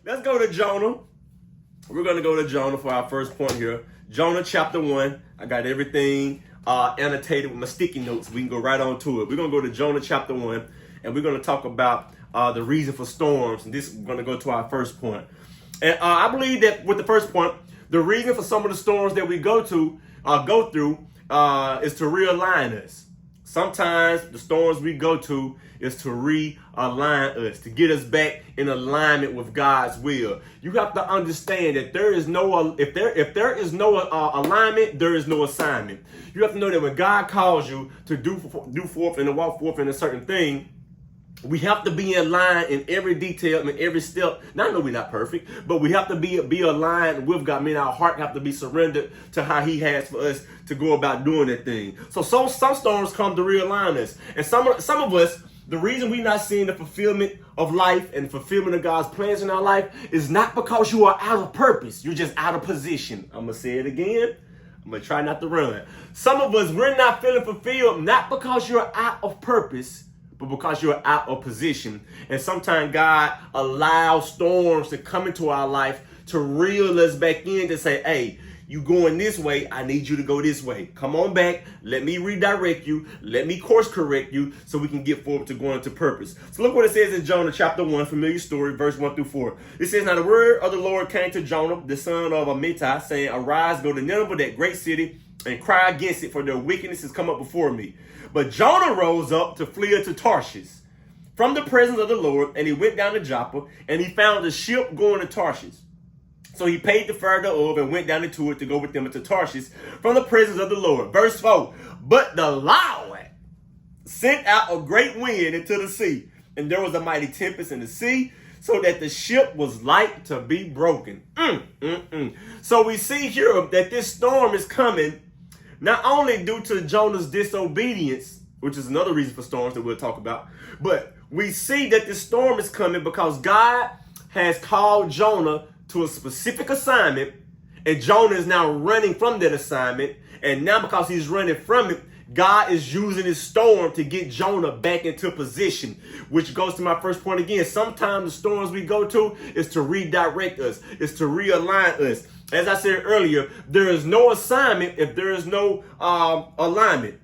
let's go to Jonah. We're going to go to Jonah for our first point here. Jonah chapter 1. I got everything annotated with my sticky notes. We can go right on to it. We're going to go to Jonah chapter 1, and we're going to talk about the reason for storms. And this is going to go to our first point. And I believe that with the first point, the reason for some of the storms that we go through is to realign us. Sometimes the storms we go to is to realign us, to get us back in alignment with God's will. You have to understand that there is no, if there is no alignment, there is no assignment. You have to know that when God calls you to do forth and to walk forth in a certain thing, we have to be in line in every detail, in every step. Now, I know we're not perfect, but we have to be aligned with God. I mean, our heart have to be surrendered to how He has for us to go about doing that thing. So some storms come to realign us. And some of us, the reason we're not seeing the fulfillment of life and fulfillment of God's plans in our life is not because you are out of purpose. You're just out of position. I'm going to say it again. I'm going to try not to run. Some of us, we're not feeling fulfilled, not because you're out of purpose, but because you're out of position. And sometimes God allows storms to come into our life to reel us back in, to say, hey, you going this way, I need you to go this way. Come on back. Let me redirect you. Let me course correct you so we can get forward to going to purpose. So look what it says in Jonah chapter 1, familiar story, verse 1 through 4. It says, now the word of the Lord came to Jonah, the son of Amittai, saying, arise, go to Nineveh, that great city, and cry against it, for their wickedness has come up before me. But Jonah rose up to flee to Tarshish from the presence of the Lord, and he went down to Joppa, and he found a ship going to Tarshish. So he paid the fare thereof and went down into it to go with them into Tarshish from the presence of the Lord. Verse 4, but the Lord sent out a great wind into the sea, and there was a mighty tempest in the sea, so that the ship was like to be broken. So we see here that this storm is coming not only due to Jonah's disobedience, which is another reason for storms that we'll talk about, but we see that this storm is coming because God has called Jonah to a specific assignment, and Jonah is now running from that assignment. And now because he's running from it, God is using this storm to get Jonah back into position, which goes to my first point again. Sometimes the storms we go to is to redirect us, is to realign us. As I said earlier, there is no assignment if there is no alignment.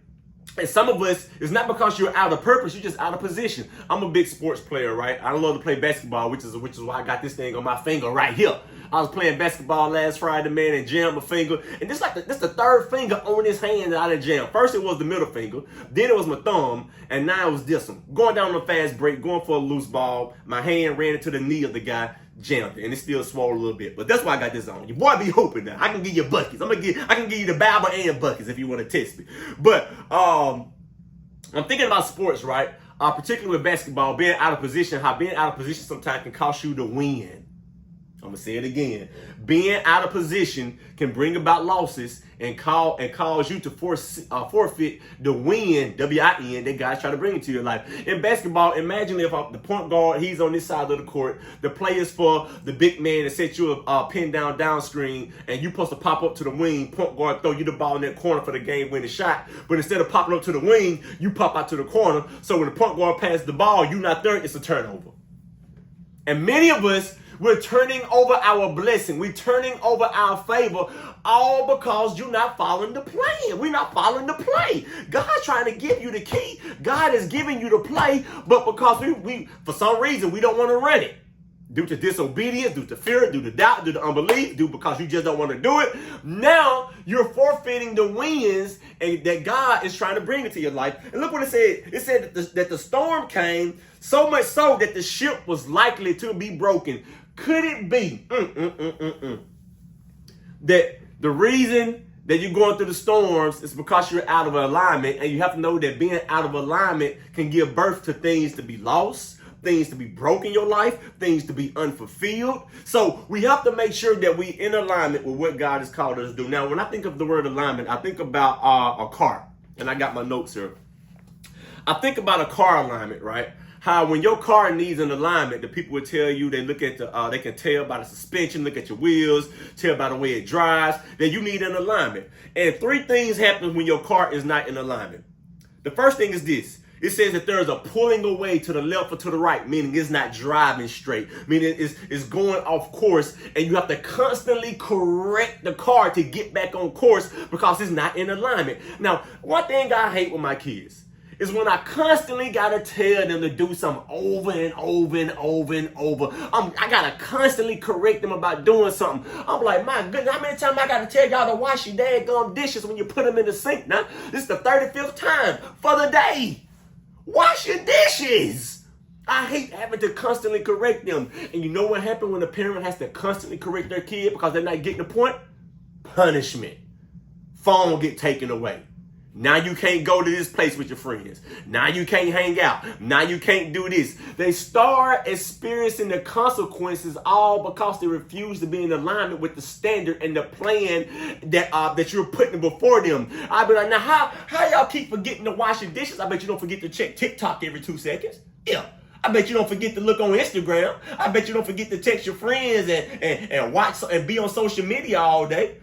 And some of us, it's not because you're out of purpose, you're just out of position. I'm a big sports player, right? I love to play basketball, which is why I got this thing on my finger right here. I was playing basketball last Friday, man, and jammed my finger. And this the third finger on this hand that I done jammed. First it was the middle finger, then it was my thumb, and now it was this one. Going down on a fast break, going for a loose ball, my hand ran into the knee of the guy, jammed it, and it still swole a little bit. But that's why I got this on. Your boy be hooping now. I can give you buckets. I can give you the Bible and buckets if you want to test me. But I'm thinking about sports, right? Particularly with basketball, being out of position, how being out of position sometimes can cost you to win. I'm going to say it again. Being out of position can bring about losses and cause you to forfeit the win, W-I-N, that God's trying to bring into your life. In basketball, imagine if the point guard, he's on this side of the court, the players for the big man that set you a pin down screen, and you supposed to pop up to the wing, point guard throw you the ball in that corner for the game-winning shot. But instead of popping up to the wing, you pop out to the corner. So when the point guard passes the ball, you're not there, it's a turnover. And many of us, we're turning over our blessing. We're turning over our favor, all because you're not following the plan. We're not following the play. God's trying to give you the key. God is giving you the play, but because we for some reason, we don't want to run it. Due to disobedience, due to fear, due to doubt, due to unbelief, due because you just don't want to do it. Now you're forfeiting the wins that God is trying to bring into your life. And look what it said. It said that the storm came so much so that the ship was likely to be broken. Could it be that the reason that you're going through the storms is because you're out of alignment? And you have to know that being out of alignment can give birth to things to be lost, things to be broken in your life, things to be unfulfilled. So we have to make sure that we in alignment with what God has called us to do. Now, when I think of the word alignment, I think about a car. And I got my notes here. I think about a car alignment, right? How when your car needs an alignment, the people will tell you, they look at they can tell by the suspension, look at your wheels, tell by the way it drives, that you need an alignment. And three things happen when your car is not in alignment. The first thing is this. It says that there is a pulling away to the left or to the right, meaning it's not driving straight, meaning it's going off course, and you have to constantly correct the car to get back on course because it's not in alignment. Now, one thing I hate with my kids is when I constantly gotta tell them to do something over and over and over and over. I gotta constantly correct them about doing something. I'm like, my goodness, how many times I gotta tell y'all to wash your daggone dishes when you put them in the sink? Now, this is the 35th time for the day. Wash your dishes. I hate having to constantly correct them. And you know what happens when a parent has to constantly correct their kid because they're not getting the point? Punishment. Phone will get taken away. Now you can't go to this place with your friends. Now you can't hang out. Now you can't do this. They start experiencing the consequences all because they refuse to be in alignment with the standard and the plan that you're putting before them. I'll be like, now how y'all keep forgetting to wash your dishes? I bet you don't forget to check TikTok every 2 seconds. Yeah. I bet you don't forget to look on Instagram. I bet you don't forget to text your friends and watch and be on social media all day.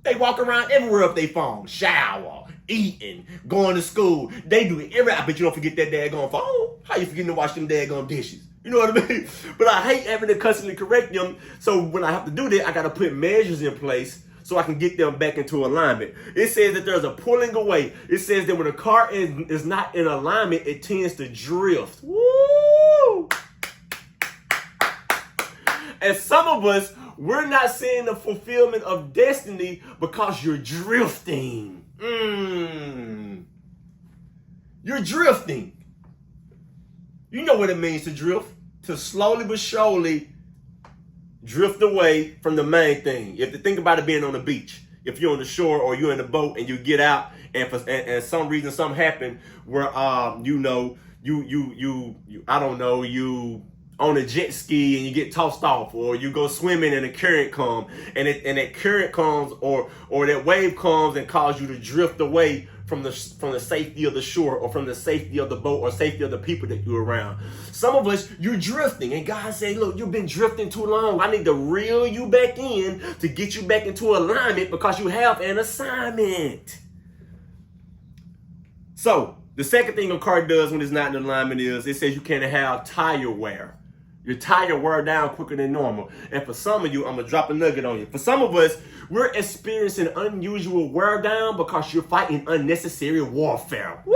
They walk around everywhere with their phone, shower, eating, going to school. They do it I bet you don't forget that daggone phone. How you forgetting to wash them daggone dishes? You know what I mean? But I hate having to constantly correct them. So when I have to do that, I got to put measures in place so I can get them back into alignment. It says that there's a pulling away. It says that when a car is not in alignment, it tends to drift. Woo! And some of us, we're not seeing the fulfillment of destiny because you're drifting. You're drifting. You know what it means to drift. To slowly but surely drift away from the main thing. You have to think about it being on the beach. If you're on the shore or you're in a boat and you get out and for some reason something happened where you on a jet ski and you get tossed off, or you go swimming and a current comes and that current comes or that wave comes and causes you to drift away from the safety of the shore or from the safety of the boat or safety of the people that you're around. Some of us, you're drifting, and God say, look, you've been drifting too long. I need to reel you back in to get you back into alignment because you have an assignment. So the second thing a car does when it's not in alignment is it says you can't have tire wear. Your tire wear down quicker than normal. And for some of you, I'm going to drop a nugget on you. For some of us, we're experiencing unusual wear down because you're fighting unnecessary warfare. Woo!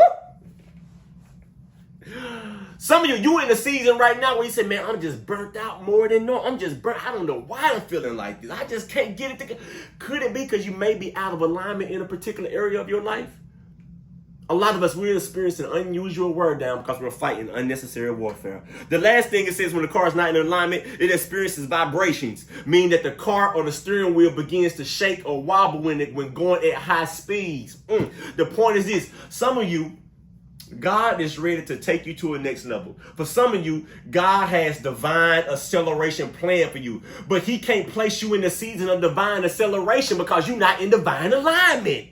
Some of you in a season right now where you say, man, I'm just burnt out more than normal. I'm just burnt. I don't know why I'm feeling like this. I just can't get it together. Could it be because you may be out of alignment in a particular area of your life? A lot of us, we're experiencing unusual wear down because we're fighting unnecessary warfare. The last thing it says when the car is not in alignment, it experiences vibrations, meaning that the car or the steering wheel begins to shake or wobble when going at high speeds. The point is this. Some of you, God is ready to take you to a next level. For some of you, God has divine acceleration planned for you, but he can't place you in the season of divine acceleration because you're not in divine alignment.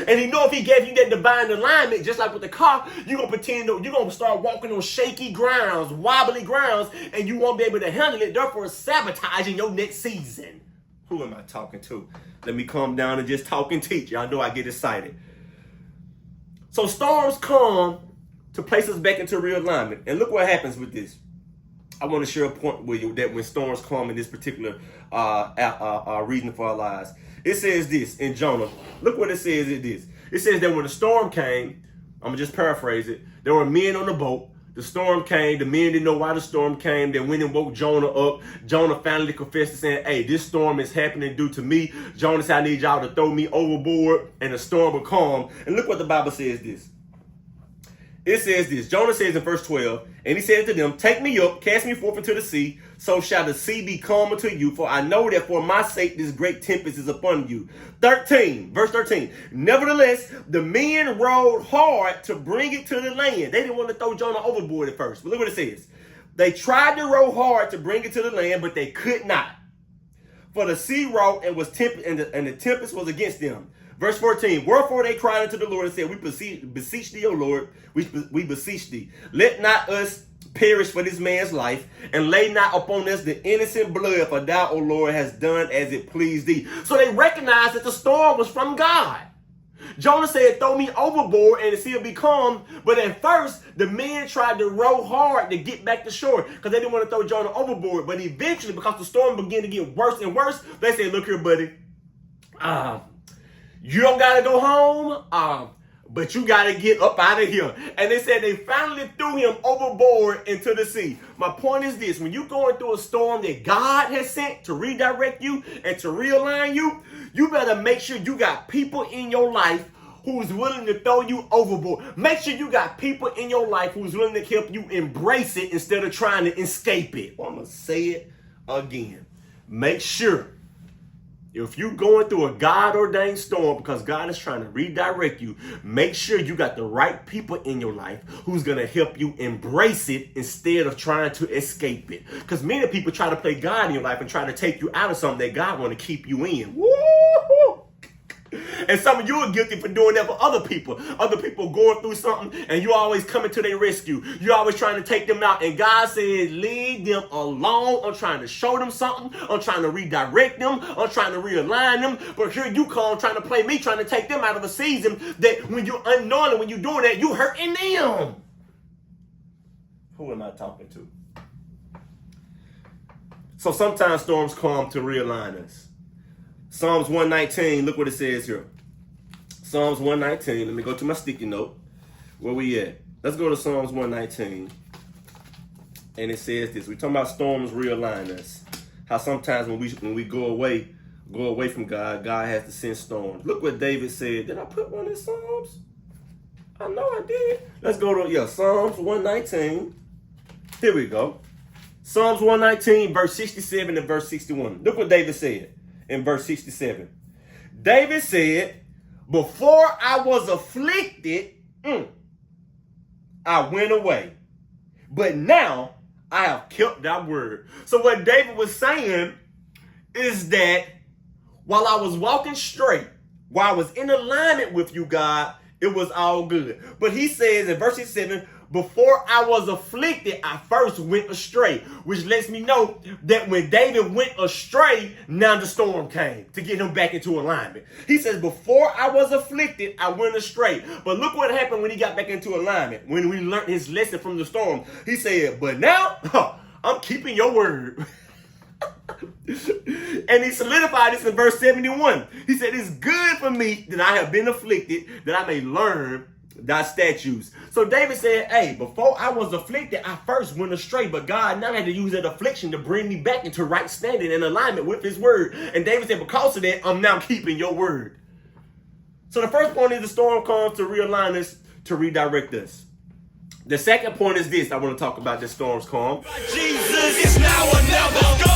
And he know if he gave you that divine alignment, just like with the car, you're going to start walking on shaky grounds, wobbly grounds, and you won't be able to handle it, therefore sabotaging your next season. Who am I talking to? Let me calm down and just talk and teach. Y'all know I get excited. So storms come to place us back into real alignment. And look what happens with this. I want to share a point with you that when storms come in this particular reason for our lives. It says this in Jonah. Look what it says it is. It says that when the storm came, I'm going to just paraphrase it. There were men on the boat. The storm came. The men didn't know why the storm came. They went and woke Jonah up. Jonah finally confessed to saying, hey, this storm is happening due to me. Jonah said, I need y'all to throw me overboard. And the storm will calm. And look what the Bible says this. It says this. Jonah says in verse 12, and he said to them, take me up, cast me forth into the sea, so shall the sea be calm unto you, for I know that for my sake this great tempest is upon you. Verse 13. Nevertheless, the men rowed hard to bring it to the land. They didn't want to throw Jonah overboard at first. But look what it says. They tried to row hard to bring it to the land, but they could not. For the sea rocked and the tempest was against them. Verse 14, wherefore they cried unto the Lord and said, we beseech thee, O Lord, we beseech thee. Let not us perish for this man's life, and lay not upon us the innocent blood, for thou, O Lord, hast done as it pleased thee. So they recognized that the storm was from God. Jonah said, throw me overboard and the sea will be calm. But at first, the men tried to row hard to get back to shore because they didn't want to throw Jonah overboard. But eventually, because the storm began to get worse and worse, they said, look here, buddy. You don't got to go home. But you got to get up out of here. And they said they finally threw him overboard into the sea. My point is this. When you're going through a storm that God has sent to redirect you and to realign you, you better make sure you got people in your life who's willing to throw you overboard. Make sure you got people in your life who's willing to help you embrace it instead of trying to escape it. Well, I'm going to say it again. Make sure if you're going through a God-ordained storm because God is trying to redirect you, make sure you got the right people in your life who's going to help you embrace it instead of trying to escape it. Because many people try to play God in your life and try to take you out of something that God want to keep you in. Woo-hoo! And some of you are guilty for doing that for other people. Other people going through something and you always coming to their rescue. You're always trying to take them out. And God says, leave them alone. I'm trying to show them something. I'm trying to redirect them. I'm trying to realign them. But here you come trying to play me, trying to take them out of a season that when you're unknowingly, when you're doing that, you hurting them. Who am I talking to? So sometimes storms come to realign us. Psalms 119, look what it says here. Psalms 119, let me go to my sticky note. Where we at? Let's go to Psalms 119. And it says this. We're talking about storms realign us. How sometimes when we go away from God, God has to send storms. Look what David said. Did I put one in Psalms? I know I did. Let's go to, Psalms 119. Here we go. Psalms 119, verse 67 and verse 61. Look what David said. In verse 67, David said, before I was afflicted, I went away. But now I have kept thy word. So what David was saying is that while I was walking straight, while I was in alignment with you, God, it was all good. But he says in verse 67, before I was afflicted, I first went astray, which lets me know that when David went astray, now the storm came to get him back into alignment. He says, before I was afflicted, I went astray. But look what happened when he got back into alignment, when we learned his lesson from the storm. He said, but now I'm keeping your word. And he solidified this in verse 71. He said, it's good for me that I have been afflicted, that I may learn thy statutes. So David said, hey, before I was afflicted, I first went astray, but God now had to use that affliction to bring me back into right standing and alignment with his word. And David said, because of that, I'm now keeping your word. So the first point is the storm comes to realign us, to redirect us. The second point is this. I want to talk about the storms come. Jesus is now or never.